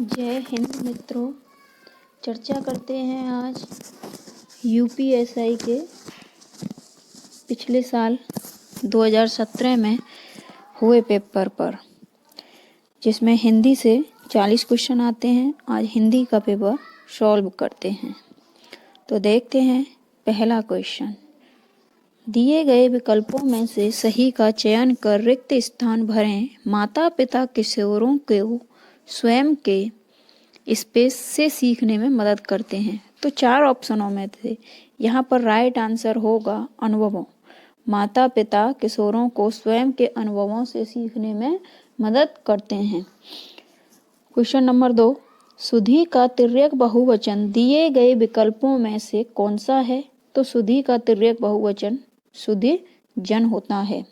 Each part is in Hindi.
जय हिंद मित्रों। चर्चा करते हैं आज यूपीएसआई के पिछले साल 2017 में हुए पेपर पर, जिसमें हिंदी से 40 क्वेश्चन आते हैं। आज हिंदी का पेपर सॉल्व करते हैं। तो देखते हैं पहला क्वेश्चन। दिए गए विकल्पों में से सही का चयन कर रिक्त स्थान भरें। माता पिता किशोरों को स्वयं के स्पेस से सीखने में मदद करते हैं। तो 4 ऑप्शनों में थे, यहाँ पर राइट आंसर होगा अनुभवों। माता पिता किशोरों को स्वयं के अनुभवों से सीखने में मदद करते हैं। क्वेश्चन नंबर 2, सुधी का तिर्यक बहुवचन दिए गए विकल्पों में से कौन सा है? तो सुधी का तिर्यक बहुवचन सुधी जन होता है।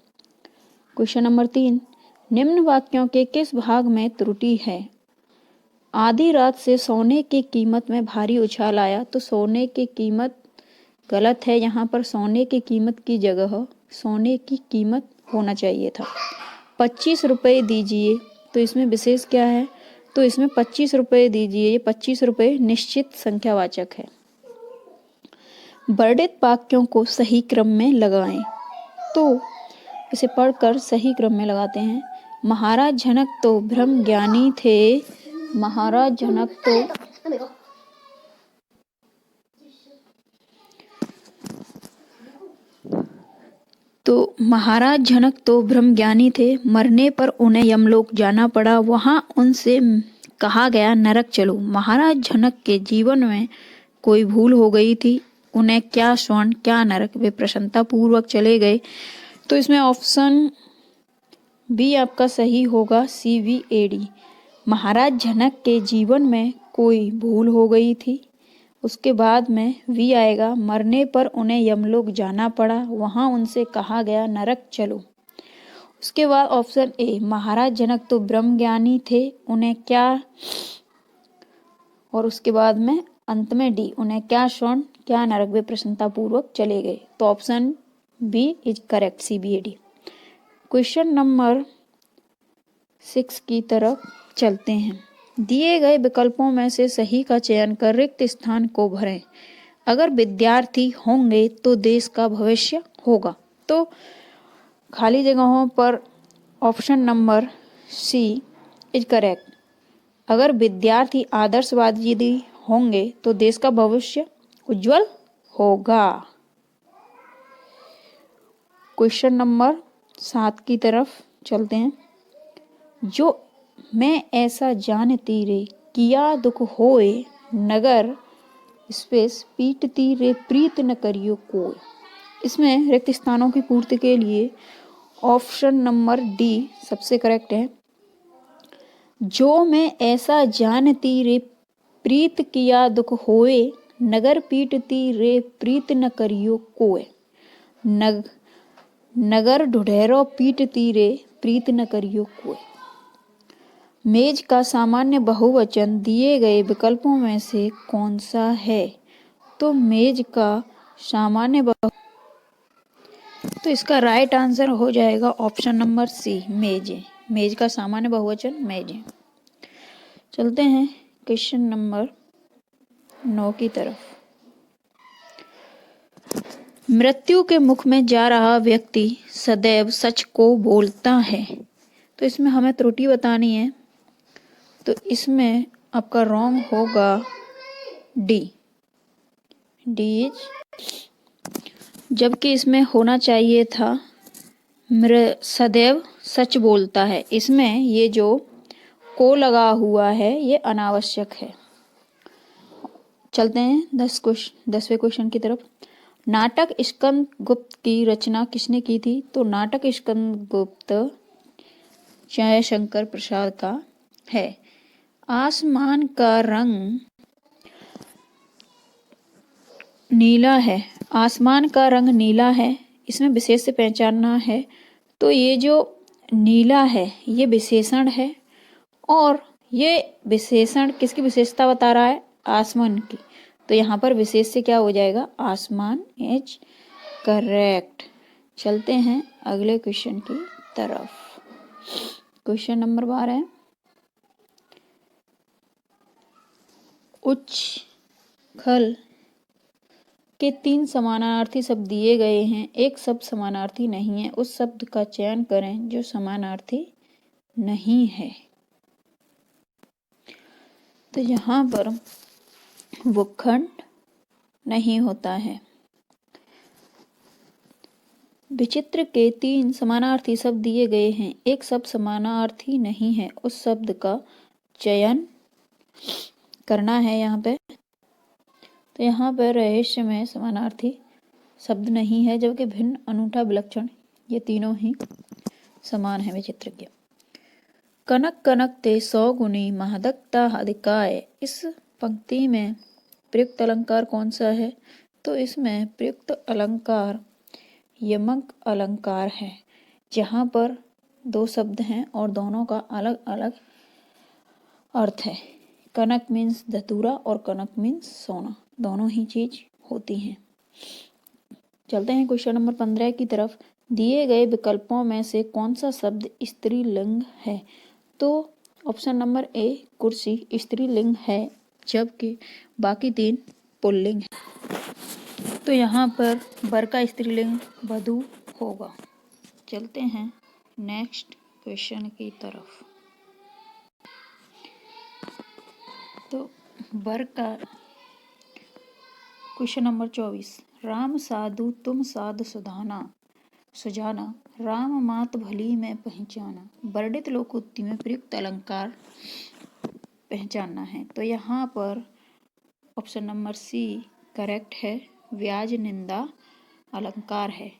क्वेश्चन नंबर 3, निम्न वाक्यों के किस भाग में त्रुटि है? आधी रात से सोने की कीमत में भारी उछाल आया। तो सोने की कीमत गलत है, यहाँ पर सोने की कीमत की जगह सोने की कीमत होना चाहिए था। 25 रुपये दीजिए, तो इसमें विशेष क्या है? तो इसमें 25 रुपये दीजिए, ये 25 रुपये निश्चित संख्यावाचक है। वर्णित वाक्यों को सही क्रम में लगाएं। तो इसे पढ़कर सही क्रम में लगाते हैं। महाराज जनक तो ब्रह्म ज्ञानी थे। महाराज जनक महाराज जनक तो ब्रह्मज्ञानी थे। मरने पर उन्हें यमलोक जाना पड़ा। वहां उनसे कहा गया नरक चलो। महाराज जनक के जीवन में कोई भूल हो गई थी। उन्हें क्या स्वर्ण क्या नरक, वे प्रसन्नता पूर्वक चले गए। तो इसमें ऑप्शन बी आपका सही होगा, CVAD। महाराज जनक के जीवन में कोई भूल हो गई थी। उसके बाद में वी आएगा, मरने पर उन्हें यमलोक जाना पड़ा। वहां उनसे कहा गया नरक चलो। उसके बाद ऑप्शन ए, महाराज जनक तो ब्रह्मज्ञानी थे। उन्हें क्या, और उसके बाद में अंत में डी, उन्हें क्या स्वर्ण क्या नरक, वे प्रसन्नता पूर्वक चले गए। तो option B is correct, CVAD। Question number 6 की तरफ चलते हैं। दिए गए विकल्पों में से सही का चयन कर रिक्त स्थान को भरें। अगर विद्यार्थी होंगे तो देश का भविष्य होगा। तो खाली जगहों पर option number C is correct. अगर विद्यार्थी आदर्शवादी होंगे तो देश का भविष्य उज्जवल होगा। क्वेश्चन नंबर 7 की तरफ चलते हैं। जो मैं ऐसा जानती रे किया दुख होए, नगर स्पेस पीटती रे प्रीत न करियो कोय। इसमें रिक्त स्थानों की पूर्ति के लिए ऑप्शन नंबर डी सबसे करेक्ट है। जो मैं ऐसा जानती रे प्रीत किया दुख होए, नगर पीटती रे प्रीत न करियो कोय। नगर ढुढेरो पीटती रे प्रीत न करियो कोय। मेज का सामान्य बहुवचन दिए गए विकल्पों में से कौन सा है? तो मेज का सामान्य तो इसका राइट आंसर हो जाएगा ऑप्शन नंबर सी, मेज। मेज का सामान्य बहुवचन मेज। चलते हैं क्वेश्चन नंबर 9 की तरफ। मृत्यु के मुख में जा रहा व्यक्ति सदैव सच को बोलता है। तो इसमें हमें त्रुटि बतानी है। तो इसमें आपका रॉन्ग होगा डी, जबकि इसमें होना चाहिए था सदैव सच बोलता है। इसमें ये जो को लगा हुआ है ये अनावश्यक है। चलते हैं 10वें क्वेश्चन की तरफ। नाटक स्कंद गुप्त की रचना किसने की थी? तो नाटक स्कंद गुप्त जयशंकर प्रसाद का है। आसमान का रंग नीला है। आसमान का रंग नीला है, इसमें विशेष से पहचानना है। तो ये जो नीला है ये विशेषण है, और ये विशेषण किसकी विशेषता बता रहा है? आसमान की। तो यहाँ पर विशेष से क्या हो जाएगा? आसमान इज करेक्ट। चलते हैं अगले क्वेश्चन की तरफ। क्वेश्चन नंबर 12 है। उच्छल के 3 समानार्थी शब्द दिए गए हैं। एक शब्द समानार्थी नहीं है, उस शब्द का चयन करें जो समानार्थी नहीं है। तो यहाँ पर भूखंड नहीं होता है। विचित्र के 3 समानार्थी शब्द दिए गए हैं। एक शब्द समानार्थी नहीं है, उस शब्द का चयन करना है यहाँ पे। तो यहाँ पर रहस्य में समानार्थी शब्द नहीं है, जबकि भिन्न, अनूठा, विलक्षण ये तीनों ही समान है विचित्र के। कनक कनक ते 100 गुनी महदकता अधिकाय। इस पंक्ति में प्रयुक्त अलंकार कौन सा है? तो इसमें प्रयुक्त अलंकार यमक अलंकार है, जहाँ पर 2 शब्द हैं और दोनों का अलग अलग अर्थ है। कनक मीन्स धतूरा और कनक मीन्स सोना, दोनों ही चीज होती हैं। चलते हैं क्वेश्चन नंबर 15 की तरफ। दिए गए विकल्पों में से कौन सा शब्द स्त्रीलिंग है? तो ऑप्शन नंबर ए कुर्सी स्त्रीलिंग है, जबकि बाकी 3 पुल्लिंग है। तो यहाँ पर वर का स्त्रीलिंग वधू होगा। चलते हैं नेक्स्ट क्वेश्चन की तरफ। तो वर का क्वेश्चन नंबर 24। राम साधु तुम साध सुजाना, राम मात भली में पहचाना। वर्णित लोकोक्ति में प्रयुक्त अलंकार पहचानना है। तो यहाँ पर ऑप्शन नंबर सी करेक्ट है, व्याज निंदा अलंकार है।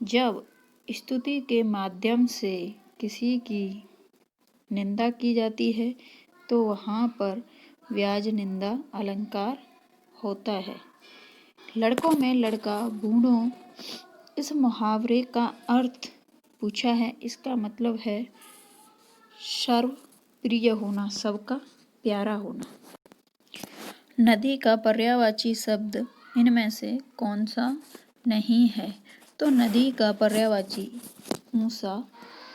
जब स्तुति के माध्यम से किसी की निंदा की जाती है तो वहाँ पर व्याज निंदा अलंकार होता है। लड़कों में लड़का बूढ़ों, इस मुहावरे का अर्थ पूछा है। इसका मतलब है सर्वप्रिय होना, सबका प्यारा होना। नदी का पर्यायवाची शब्द इनमें से कौन सा नहीं है? तो नदी का पर्यायवाची ऊषा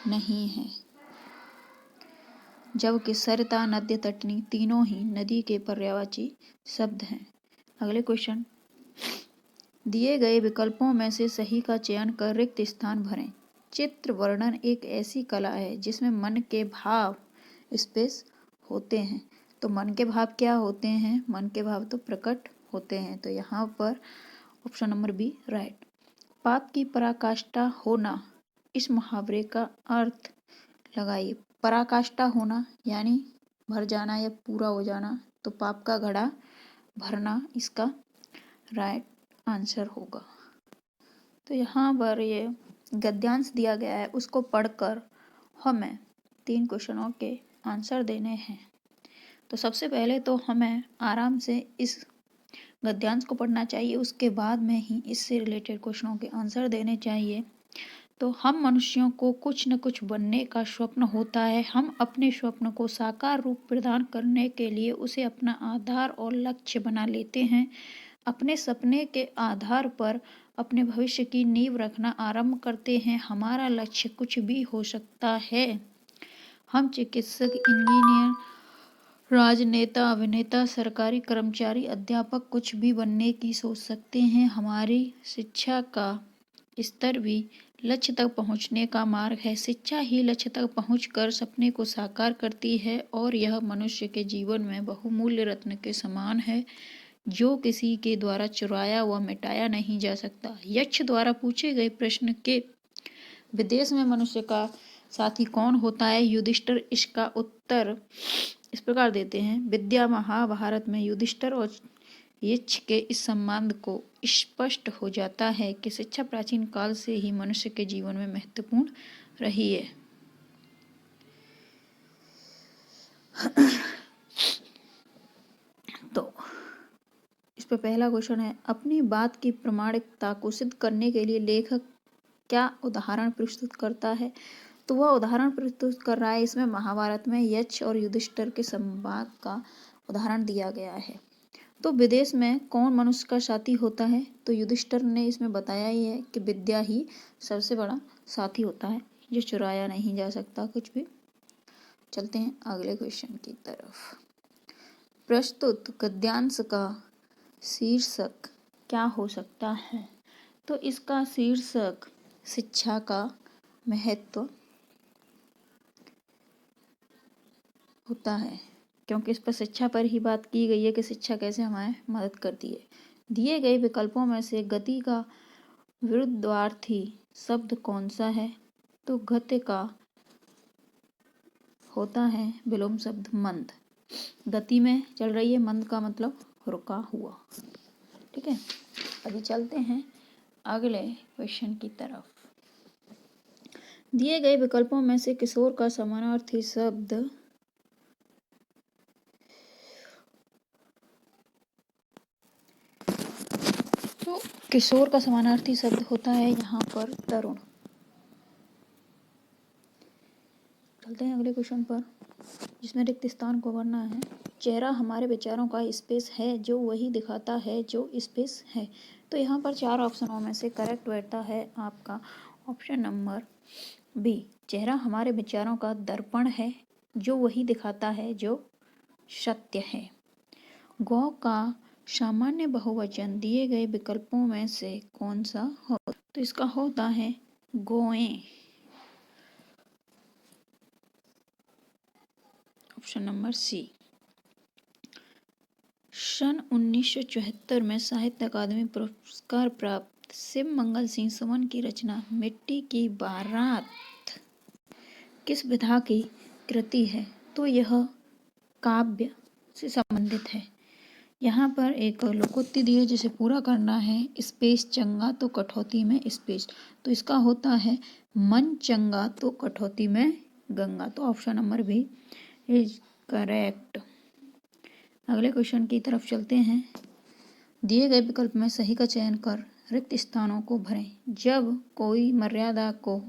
नहीं है, जबकि सरिता, नद्य, तटनी तीनों ही नदी के पर्यायवाची शब्द हैं। अगले क्वेश्चन। दिए गए विकल्पों में से सही का चयन कर रिक्त स्थान भरें। चित्र वर्णन एक ऐसी कला है जिसमें मन के भाव स्पेस होते हैं। तो मन के भाव क्या होते हैं? मन के भाव तो प्रकट होते हैं। तो यहाँ पर ऑप्शन नंबर बी राइट। पाप की पराकाष्ठा होना, इस मुहावरे का अर्थ लगाइए। पराकाष्ठा होना यानी भर जाना या पूरा हो जाना, तो पाप का घड़ा भरना इसका राइट आंसर होगा। तो यहाँ पर ये गद्यांश दिया गया है, उसको पढ़कर हमें 3 क्वेश्चनों के आंसर देने हैं। तो सबसे पहले तो हमें आराम से इस गद्यांश को पढ़ना चाहिए, उसके बाद में ही इससे रिलेटेड क्वेश्चनों के आंसर देने चाहिए। तो हम मनुष्यों को कुछ न कुछ बनने का स्वप्न होता है। हम अपने स्वप्न को साकार रूप प्रदान करने के लिए उसे अपना आधार और लक्ष्य बना लेते हैं। अपने सपने के आधार पर अपने भविष्य की नींव रखना आरंभ करते हैं। हमारा लक्ष्य कुछ भी हो सकता है। हम चिकित्सक, इंजीनियर, राजनेता, अभिनेता, सरकारी कर्मचारी, अध्यापक कुछ भी बनने की सोच सकते हैं। हमारी शिक्षा का स्तर भी लक्ष्य तक पहुंचने का मार्ग है। शिक्षा ही लक्ष्य तक पहुंचकर सपने को साकार करती है और यह मनुष्य के जीवन में बहुमूल्य रत्न के समान है, जो किसी के द्वारा चुराया व मिटाया नहीं जा सकता। यक्ष द्वारा पूछे गए प्रश्न के विदेश में मनुष्य का साथी कौन होता है? युधिष्ठिर। इसका उत्तर इस प्रकार देते हैं। विद्या महाभारत में युधिष्ठिर और यक्ष के इस संबंध को स्पष्ट हो जाता है कि शिक्षा प्राचीन काल से ही मनुष्य के जीवन में महत्वपूर्ण रही है। तो इस पर पहला क्वेश्चन है, अपनी बात की प्रामाणिकता को सिद्ध करने के लिए लेखक क्या उदाहरण प्रस्तुत करता है? तो वह उदाहरण प्रस्तुत कर रहा है, इसमें महाभारत में यक्ष और युधिष्ठिर के संवाद का उदाहरण दिया गया है। तो विदेश में कौन मनुष्य का साथी होता है? तो युधिष्ठिर ने इसमें बताया ही है कि विद्या ही सबसे बड़ा साथी होता है, जो चुराया नहीं जा सकता कुछ भी। चलते हैं अगले क्वेश्चन की तरफ। प्रस्तुत गद्यांश का शीर्षक क्या हो सकता है? तो इसका शीर्षक शिक्षा का महत्व होता है, क्योंकि इस पर शिक्षा पर ही बात की गई है कि शिक्षा कैसे हमारी मदद करती है। दिए गए विकल्पों में से गति का विरुद्धार्थी शब्द कौन सा है? तो गति का होता है विलोम शब्द मंद। गति में चल रही है, मंद का मतलब रुका हुआ। ठीक है, अभी चलते हैं अगले क्वेश्चन की तरफ। दिए गए विकल्पों में से किशोर का समानार्थी शब्द तो किशोर का समानार्थी शब्द होता है यहाँ पर तरुण। चलते हैं अगले क्वेश्चन पर, जिसमें रिक्त स्थान को भरना है। चेहरा हमारे विचारों का स्पेस है जो वही दिखाता है जो स्पेस है। तो यहाँ पर 4 ऑप्शनों में से करेक्ट बैठता है आपका ऑप्शन नंबर बी। चेहरा हमारे विचारों का दर्पण है जो वही दिखाता है जो सत्य है। गौ का सामान्य बहुवचन दिए गए विकल्पों में से कौन सा हो? तो इसका होता है गौएं। ऑप्शन नंबर सी। सन 1974 में साहित्य अकादमी पुरस्कार प्राप्त शिव मंगल सिंह सुमन की रचना मिट्टी की बारात किस विधा की कृति है? तो यह काव्य से संबंधित है। यहाँ पर एक लोकोक्ति दी है जिसे पूरा करना है। स्पेस चंगा तो कठौती में स्पेस, तो इसका होता है मन चंगा तो कठौती में गंगा। तो option number B is correct. अगले क्वेश्चन की तरफ चलते हैं। दिए गए विकल्प में सही का चयन कर रिक्त स्थानों को भरें। जब कोई मर्यादा को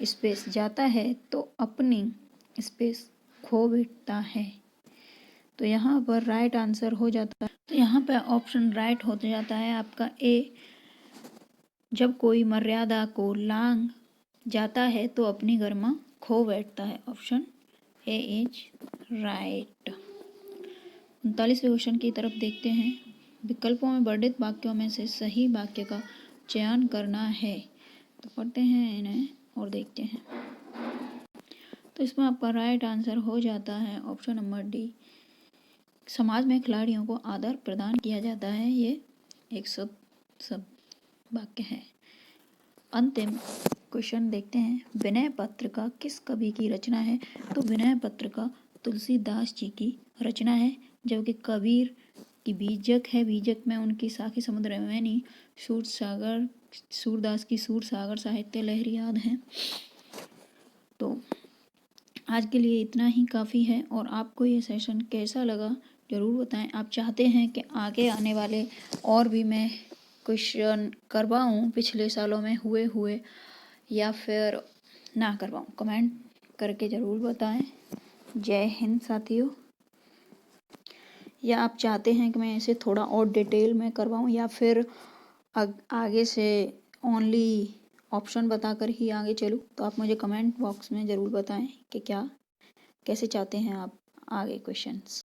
स्पेस जाता है तो अपनी स्पेस खो बैठता है। तो यहाँ पर राइट आंसर हो जाता है, तो यहाँ पर ऑप्शन राइट हो जाता है आपका ए। जब कोई मर्यादा को लांघ जाता है तो अपनी गरिमा खो बैठता है। Option A is right. 39वें क्वेश्चन की तरफ देखते हैं। विकल्पों में वर्णित वाक्यों में से सही वाक्य का चयन करना है। तो पढ़ते हैं इन्हें और देखते हैं। तो इसमें आपका राइट आंसर हो जाता है ऑप्शन नंबर डी। समाज में खिलाड़ियों को आदर प्रदान किया जाता है, ये एक सब वाक्य है। अंतिम क्वेश्चन देखते हैं। विनय पत्रिका किस कवि की रचना है? तो विनय पत्रिका तुलसीदास जी की रचना है, जबकि कबीर की बीजक है। बीजक में उनकी साखी समुद्र मैनी, सूरदास की सूर सागर साहित्य लहरी याद है। तो आज के लिए इतना ही काफ़ी है। और आपको ये सेशन कैसा लगा ज़रूर बताएं। आप चाहते हैं कि आगे आने वाले और भी मैं क्वेश्चन करवाऊँ पिछले सालों में हुए या फिर ना करवाऊँ? कमेंट करके ज़रूर बताएं। जय हिंद साथियों। या आप चाहते हैं कि मैं इसे थोड़ा और डिटेल में करवाऊँ या फिर आगे से ओनली ऑप्शन बताकर ही आगे चलूँ? तो आप मुझे कमेंट बॉक्स में ज़रूर बताएं कि कैसे चाहते हैं आप आगे क्वेश्चंस।